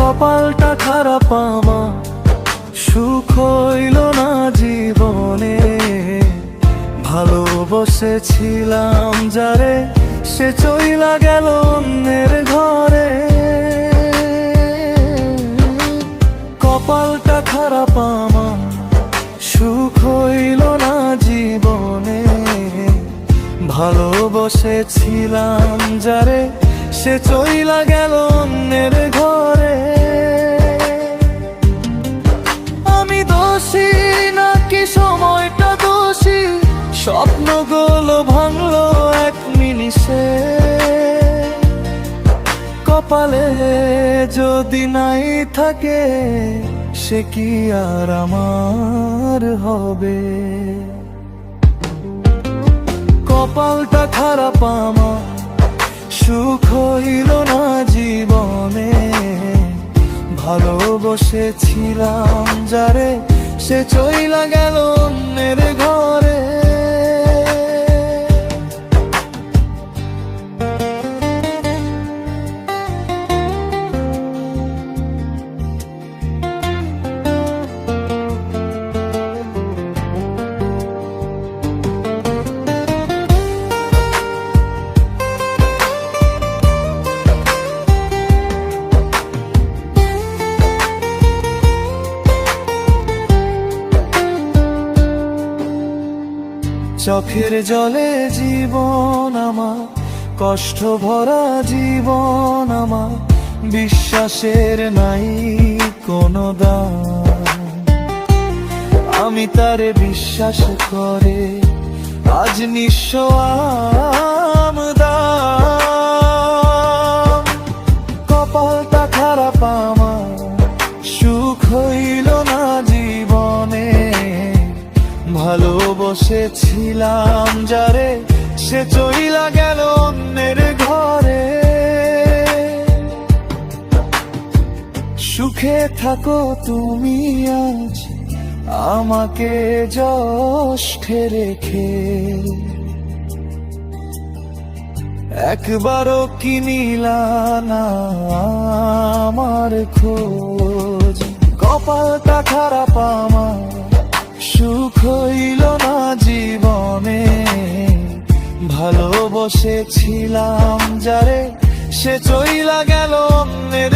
কপালটা খারাপ আমার, সুখ হইল না জীবনে। ভালোবেসেছিলাম যারে, সে চইলা গেল অন্যের ঘরে। কপালটা খারাপ আমার, সুখ হইল না জীবনে। ভালোবেসেছিলাম যারে, সে চইলা গেল অন্যের ঘরে। আমি দোষী নাকি সময়টা দোষী, স্বপ্নগুলো ভাঙলো এক নিমিষে। কপালে যদি নাই থাকে, সে কি আর আমার হবে? কপালটা খারাপ আমার, সুখ হইল না জীবনে। ভালোবেসেছিলাম যারে, সে চইলা গেল অন্যের ঘরে। চোখের জলে জীবন আমার, কষ্ট ভরা জীবন আমার। বিশ্বাসের নাই কোনো দাম, আমি তারে বিশ্বাস করে আজ নিঃস্ব আমদাম। কপালটা খারাপ আমার, সুখ হইল না জীবনে। ভালোবেসেছিলাম যারে, সে চইলা গেল অন্যের ঘরে। সুখে থাকো তুমি আজ, আমাকে যষ্ঠে রেখে। একবারও কি নিলা না আমার খোঁজ? কপালটা খারাপ আমার, সুখ হইল না জীবনে। ভালোবেসেছিলাম যারে, সে চইলা গেল অন্যের